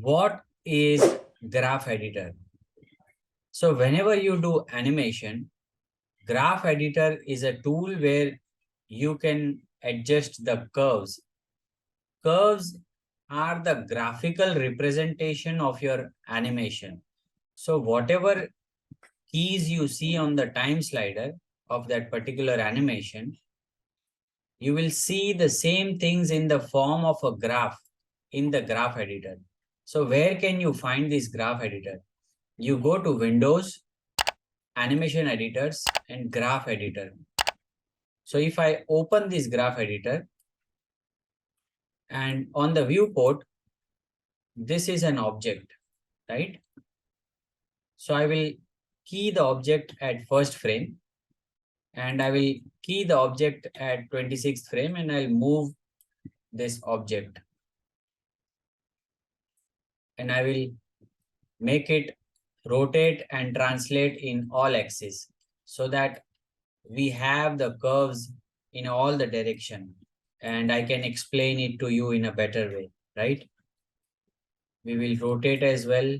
What is graph editor? So whenever you do animation, graph editor is a tool where you can adjust the curves. Curves are the graphical representation of your animation. So whatever keys you see on the time slider of that particular animation, you will see the same things in the form of a graph in the graph editor. So where can you find this graph editor? You go to Windows, Animation Editors, and Graph Editor. So if I open this graph editor, and on the viewport, this is an object, right? So I will key the object at first frame, and I will key the object at 26th frame, and I'll move this object, and I will make it rotate and translate in all axes so that we have the curves in all the direction, and I can explain it to you in a better way, right? We will rotate as well.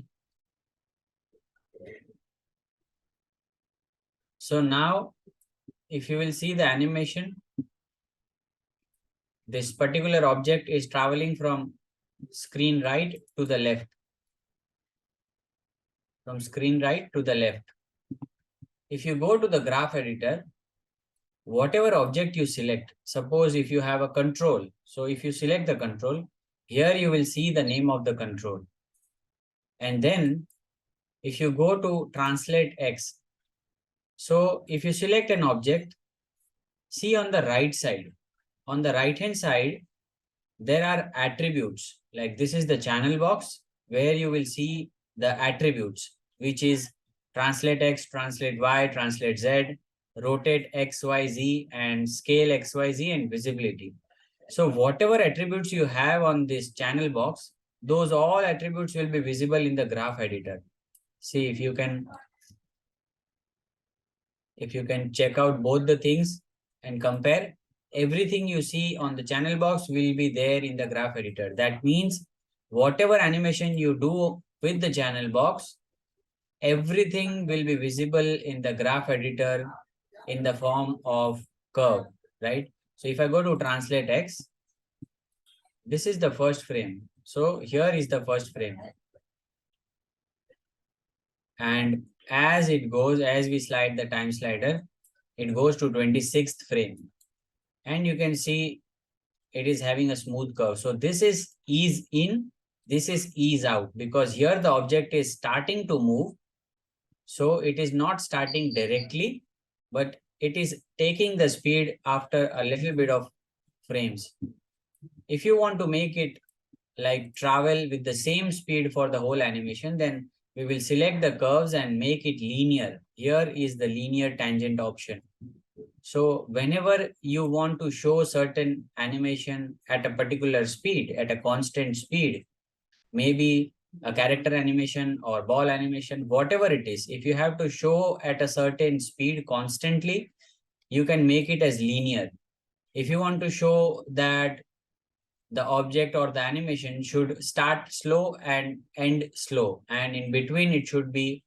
So now if you will see the animation, this particular object is traveling from screen right to the left, from screen right to the left. If you go to the graph editor, whatever object you select, suppose if you have a control, so if you select the control, here you will see the name of the control. And then if you go to translate X, so if you select an object, see on the right side, on the right hand side, there are attributes. Like this is the channel box where you will see the attributes, which is translate X, translate Y, translate Z, rotate X, Y, Z, and scale X, Y, Z, and visibility. So whatever attributes you have on this channel box, those all attributes will be visible in the graph editor. See if you can check out both the things and compare, everything you see on the channel box will be there in the graph editor. That means whatever animation you do with the channel box, everything will be visible in the graph editor in the form of curve, right? So if I go to translate X, this is the first frame. So here is the first frame. And as it goes, as we slide the time slider, it goes to 26th frame. And you can see it is having a smooth curve. So this is ease in, this is ease out, because here the object is starting to move. So it is not starting directly, but it is taking the speed after a little bit of frames. If you want to make it like travel with the same speed for the whole animation, then we will select the curves and make it linear. Here is the linear tangent option. So whenever you want to show certain animation at a particular speed, at a constant speed, maybe a character animation or ball animation, whatever it is, if you have to show at a certain speed constantly, you can make it as linear. If you want to show that the object or the animation should start slow and end slow, and in between it should be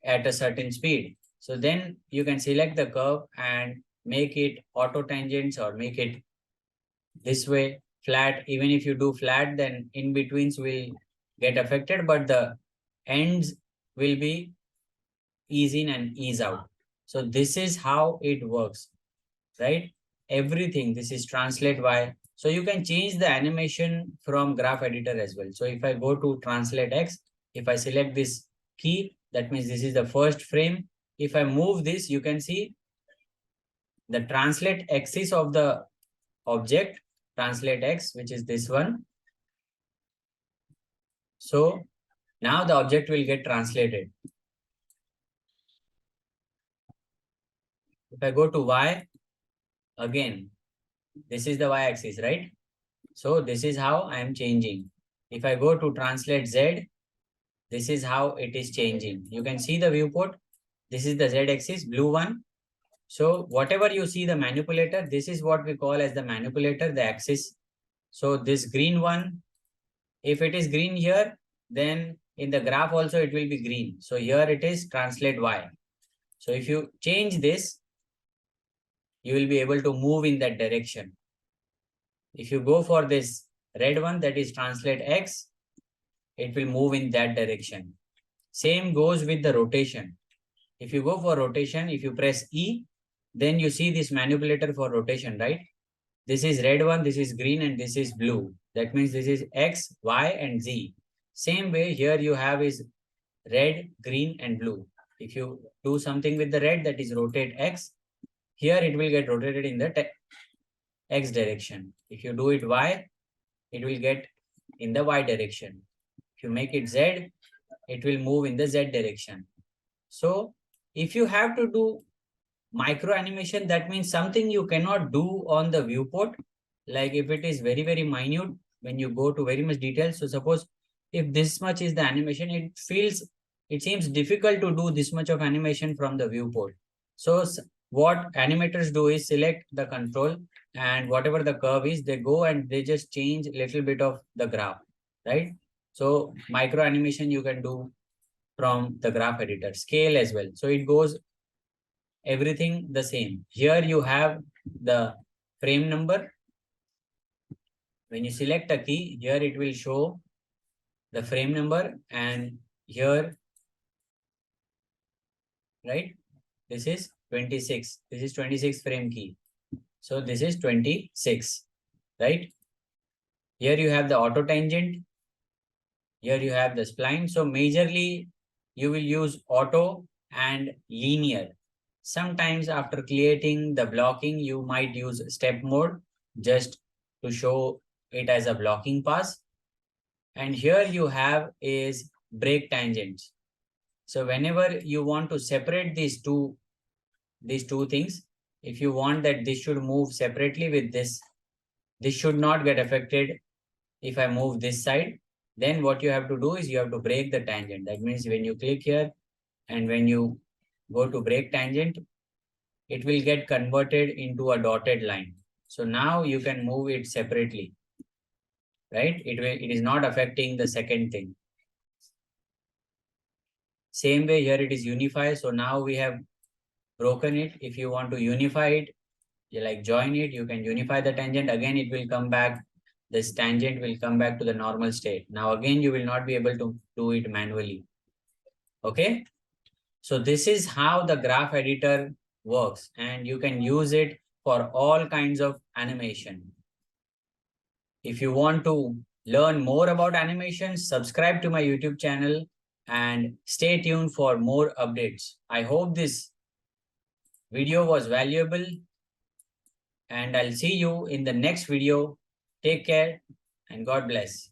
at a certain speed, so then you can select the curve and make it auto tangents or make it this way flat. Even if you do flat, then in betweens will get affected, but the ends will be ease in and ease out. So this is how it works, right? Everything, this is translate Y. So you can change the animation from graph editor as well. So if I go to translate X, if I select this key, that means this is the first frame. If I move this, you can see the translate axis of the object, translate X, which is this one. So now the object will get translated. If I go to Y, again, this is the Y axis, right? So this is how I am changing. If I go to translate Z, this is how it is changing. You can see the viewport. This is the Z axis, blue one. So whatever you see the manipulator, this is what we call as the manipulator, the axis. So this green one, if it is green here, then in the graph also it will be green. So here it is translate Y. So if you change this, you will be able to move in that direction. If you go for this red one, that is translate X, it will move in that direction. Same goes with the rotation. If you go for rotation, if you press E, then you see this manipulator for rotation, right? This is red one, this is green, and this is blue. That means this is X, Y, and Z. Same way here you have is red, green, and blue. If you do something with the red, that is rotate X, here it will get rotated in the X direction. If you do it Y, it will get in the Y direction. If you make it Z, it will move in the Z direction. So if you have to do micro animation, that means something you cannot do on the viewport. Like if it is very, very minute, when you go to very much detail. So suppose if this much is the animation, it seems difficult to do this much of animation from the viewport. So what animators do is select the control, and whatever the curve is, they go and they just change a little bit of the graph, right? So micro animation you can do from the graph editor, scale as well. So it goes everything the same. Here you have the frame number. When you select a key, here it will show the frame number, and here, right? This is 26. This is 26 frame key. So this is 26, right? Here you have the auto tangent. Here you have the spline. So majorly you will use auto and linear. Sometimes after creating the blocking, you might use step mode just to show it as a blocking pass. And here you have is break tangents. So whenever you want to separate these two things, if you want that this should move separately with this should not get affected if I move this side, then what you have to do is you have to break the tangent. That means when you click here and when you go to break tangent, it will get converted into a dotted line. So now you can move it separately, right? It is not affecting the second thing. Same way here it is unify. So now we have broken it. If you want to unify it, you like join it, you can unify the tangent. Again, it will come back. This tangent will come back to the normal state. Now again, you will not be able to do it manually. Okay. So this is how the graph editor works, and you can use it for all kinds of animation. If you want to learn more about animation, subscribe to my YouTube channel and stay tuned for more updates. I hope this video was valuable, and I'll see you in the next video. Take care and God bless.